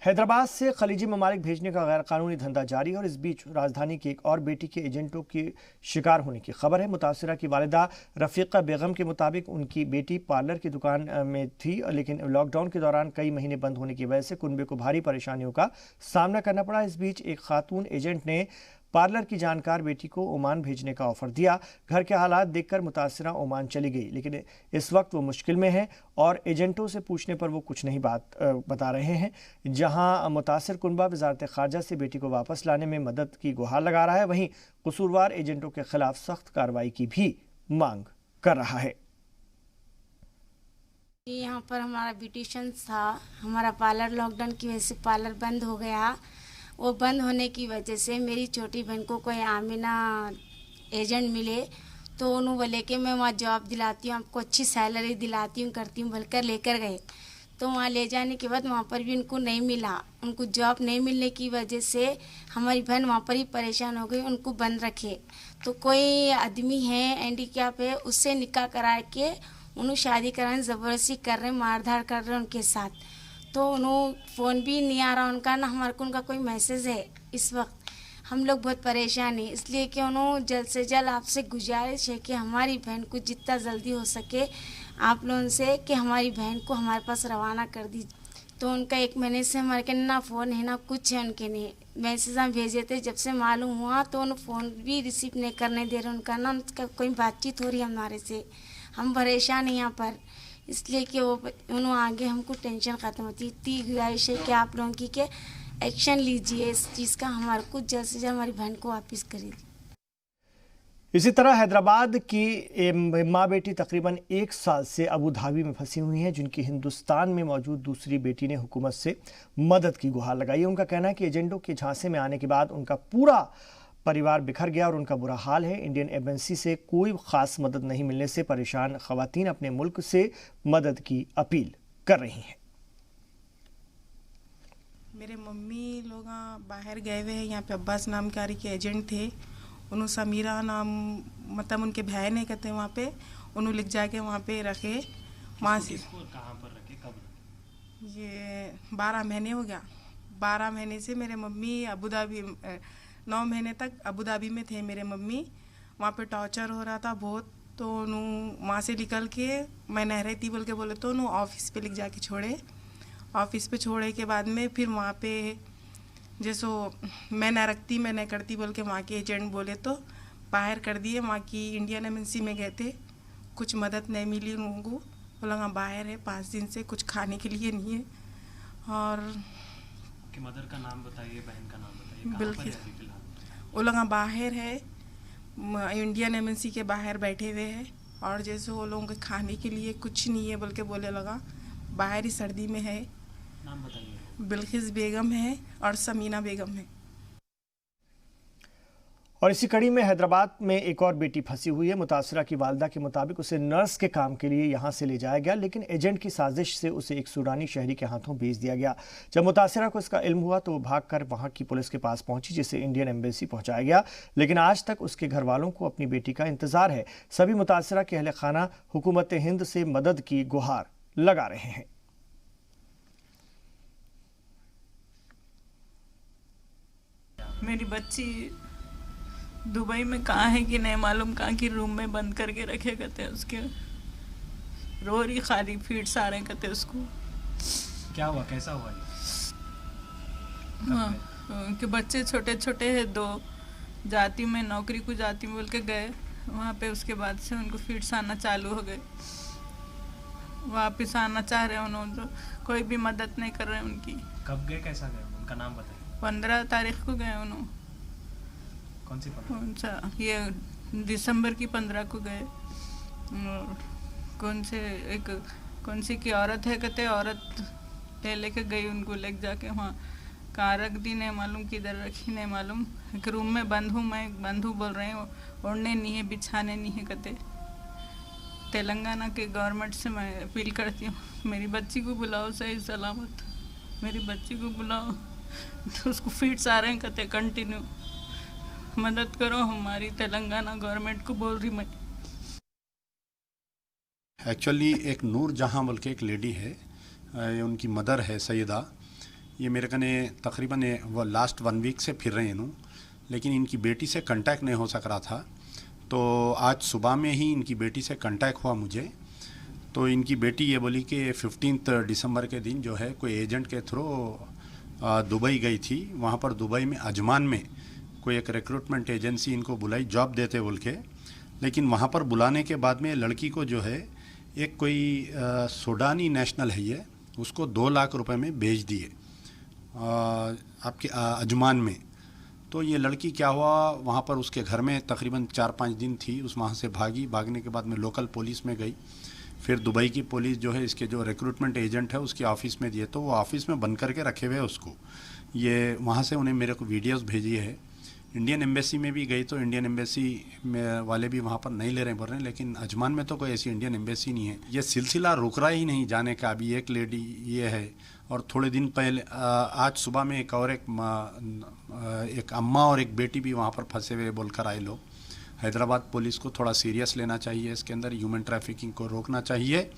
हैदराबाद से खलीजी ममालिक भेजने का गैर कानूनी धंधा जारी है और इस बीच राजधानी की एक और बेटी के एजेंटों के शिकार होने की खबर है। मुतासिरा की वालिदा रफीका बेगम के मुताबिक उनकी बेटी पार्लर की दुकान में थी, लेकिन लॉकडाउन के दौरान कई महीने बंद होने की वजह से कुनबे को भारी परेशानियों का सामना करना पड़ा। इस बीच एक खातून एजेंट ने पार्लर की जानकार बेटी को ओमान भेजने का ऑफर दिया। घर के हालात देखकर मुतासिरा ओमान चली गई, लेकिन इस वक्त वो मुश्किल में है और एजेंटों से पूछने पर वो कुछ नहीं बता रहे हैं। जहां मुतासिर कुनबा वजारत खारजा से बेटी को वापस लाने में मदद की गुहार लगा रहा है, वहीं कसूरवार एजेंटों के खिलाफ सख्त कार्रवाई की भी मांग कर रहा है। यहाँ पर हमारा ब्यूटिशियन था, हमारा पार्लर लॉकडाउन की वजह से पार्लर बंद हो गया। वो बंद होने की वजह से मेरी छोटी बहन को कोई आमिना एजेंट मिले तो उन्होंने बोले कि मैं वहाँ जॉब दिलाती हूँ, आपको अच्छी सैलरी दिलाती हूँ, करती हूँ बोलकर लेकर गए। तो वहाँ ले जाने के बाद वहाँ पर भी उनको नहीं मिला। उनको जॉब नहीं मिलने की वजह से हमारी बहन वहाँ पर ही परेशान हो गई, उनको बंद रखे। तो कोई आदमी है हैंडीकैप है, उससे निकाह करा के उन्हें शादी कराने ज़बरदस्ती कर रहे, मारधाड़ कर रहे उनके साथ। तो उन्होंने फ़ोन भी नहीं आ रहा उनका, ना हमारे को उनका कोई मैसेज है। इस वक्त हम लोग बहुत परेशान हैं, इसलिए कि उन्होंने जल्द से जल्द आपसे गुजारिश है कि हमारी बहन को जितना जल्दी हो सके आप लोगों से कि हमारी बहन को हमारे पास रवाना कर दीजिए। तो उनका 1 महीने से हमारे के ना फ़ोन है ना कुछ है उनके नहीं। मैसेज हम भेजे थे, जब से मालूम हुआ तो उन्हें फ़ोन भी रिसीव नहीं करने दे रहे, उनका ना उनका कोई बातचीत हो रही है हमारे से। हम परेशान हैं यहाँ पर, इसलिए कि वो उन्होंने आगे हमको टेंशन ख़त्म होती। इतनी गुजारिश है कि आप लोगों की के एक्शन लीजिए इस चीज़ का, हमारे को जल्द से जल्द हमारी बहन को वापस करिए। इसी तरह हैदराबाद की माँ बेटी तकरीबन 1 साल से अबू धाबी में फंसी हुई हैं, जिनकी हिंदुस्तान में मौजूद दूसरी बेटी ने हुकूमत से मदद की गुहार लगाई है। उनका कहना है कि एजेंटों के झांसे में आने के बाद उनका पूरा परिवार बिखर गया और उनका बुरा हाल है। इंडियन एम्बेसी से कोई खास मदद नहीं मिलने से परेशान खवातीन अपने मुल्क से मदद की अपील कर रही हैं। मेरे मम्मी लोग बाहर गए हुए हैं, यहाँ पे अब्बास नाम के एजेंट थे। उन्होंने समीरा नाम मतलब उनके बहन है कहते हैं, वहाँ पे उन्होंने लिख जाके वहाँ पे रखे। वहाँ से कहाँ पर रखे, कब रखे? ये 12 महीने हो गया। 12 महीने से मेरे मम्मी अबू धाबी 9 महीने तक अबू धाबी में थे मेरे मम्मी। वहाँ पे टॉर्चर हो रहा था बहुत। तो उन्होंने वहाँ से निकल के मैं नह रही थी बोल के बोले तो उन्होंने ऑफिस पे लिख जाके छोड़े। ऑफिस पे छोड़े के बाद में फिर वहाँ पे जैसो मैं न रखती मैं न करती बोल के वहाँ के एजेंट बोले तो बाहर कर दिए। वहाँ की इंडियन एम्बेसी में गए थे, कुछ मदद नहीं मिली उनको। बोला हाँ बाहर है 5 दिन से, कुछ खाने के लिए नहीं है। और कि मदर का नाम बताइए, बहन का नाम बताइए, बिल्कुल वो लोग हाँ बाहर है, इंडियन एम्बेसी के बाहर बैठे हुए हैं। और जैसे वो लोगों के खाने के लिए कुछ नहीं है बोल के बोले लगा, बाहर ही सर्दी में है। नाम बताइए। बिल्किस बेगम है और समीना बेगम है। और इसी कड़ी में हैदराबाद में एक और बेटी फंसी हुई है। मुतासिरा की वालिदा के मुताबिक उसे नर्स के काम के लिए यहां से ले जाया गया, लेकिन एजेंट की साजिश से उसे एक सूडानी शहरी के हाथों भेज दिया गया। जब मुतासिरा को इसका इल्म हुआ तो वो भागकर वहां की पुलिस के पास पहुंची, जिसे इंडियन एम्बेसी पहुंचाया गया, लेकिन आज तक उसके घर वालों को अपनी बेटी का इंतजार है। सभी मुतासिरा के अहले खाना हुकूमत हिंद से मदद की गुहार लगा रहे हैं। मेरी बच्ची दुबई में कहाँ है कि नहीं मालूम, कहाँ की रूम में बंद करके रखे कहते उसके, रो रही खाली फीट्स आ रहे कहते उसको। क्या हुआ, कैसा हुआ ये? हाँ कि बच्चे छोटे छोटे हैं, 2 जाती में नौकरी को जाती में बोल के गए वहाँ पे। उसके बाद से उनको फीट्स आना चालू हो गए, वापिस आना चाह रहे उन्होंने, तो कोई भी मदद नहीं कर रहे उनकी। कब गए, कैसा गए, उनका नाम बताइए। 15 तारीख को गए उन्होंने। कौन सी 15? कौन सा, ये दिसंबर की 15 को गए। और कौन सी की औरत है कहते, औरत लेके गई उनको, ले जाके वहाँ कहाँ रख दी नहीं मालूम, किधर रखी नहीं मालूम। एक रूम में बंद हूँ मैं, बंद हूँ बोल रहे हैं, ओढ़ने नहीं है, बिछाने नहीं है कहते। तेलंगाना के गवर्नमेंट से मैं अपील करती हूँ, मेरी बच्ची को बुलाओ सही सलामत, मेरी बच्ची को बुलाओ। तो उसको फीट्स आ रहे हैं कहते कंटिन्यू, मदद करो हमारी, तेलंगाना गवर्नमेंट को बोल रही मैं। एक्चुअली एक नूर जहां बोल के एक लेडी है, उनकी मदर है सैयदा, ये मेरे कने तकरीबन वो लास्ट 1 वीक से फिर रहे हैं, लेकिन इनकी बेटी से कांटेक्ट नहीं हो सक रहा था। तो आज सुबह में ही इनकी बेटी से कांटेक्ट हुआ मुझे। तो इनकी बेटी ये बोली कि 15 दिसंबर के दिन जो है कोई एजेंट के थ्रू दुबई गई थी। वहाँ पर दुबई में अजमान में कोई एक रिक्रूटमेंट एजेंसी इनको बुलाई जॉब देते बोल के, लेकिन वहाँ पर बुलाने के बाद में लड़की को जो है एक कोई सूडानी नेशनल है ये, उसको 2 लाख रुपए में भेज दिए आपके अजमान में। तो ये लड़की क्या हुआ, वहाँ पर उसके घर में तकरीबन 4-5 दिन थी, वहाँ से भागने के बाद में लोकल पुलिस में गई। फिर दुबई की पुलिस जो है इसके जो रिक्रूटमेंट एजेंट है उसके ऑफ़िस में दिए, तो वो ऑफ़िस में बंद करके रखे हुए उसको। ये वहाँ से उन्हें मेरे को वीडियोस भेजी है। इंडियन एम्बेसी में भी गई तो इंडियन एम्बेसी में वाले भी वहाँ पर नहीं ले रहे बोल रहे हैं, लेकिन अजमान में तो कोई ऐसी इंडियन एम्बेसी नहीं है। ये सिलसिला रुक रहा ही नहीं जाने का। अभी एक लेडी ये है, और थोड़े दिन पहले आज सुबह में एक अम्मा और एक बेटी भी वहाँ पर फंसे हुए बोलकर आए लोग। हैदराबाद पुलिस को थोड़ा सीरियस लेना चाहिए, इसके अंदर ह्यूमन ट्रैफिकिंग को रोकना चाहिए।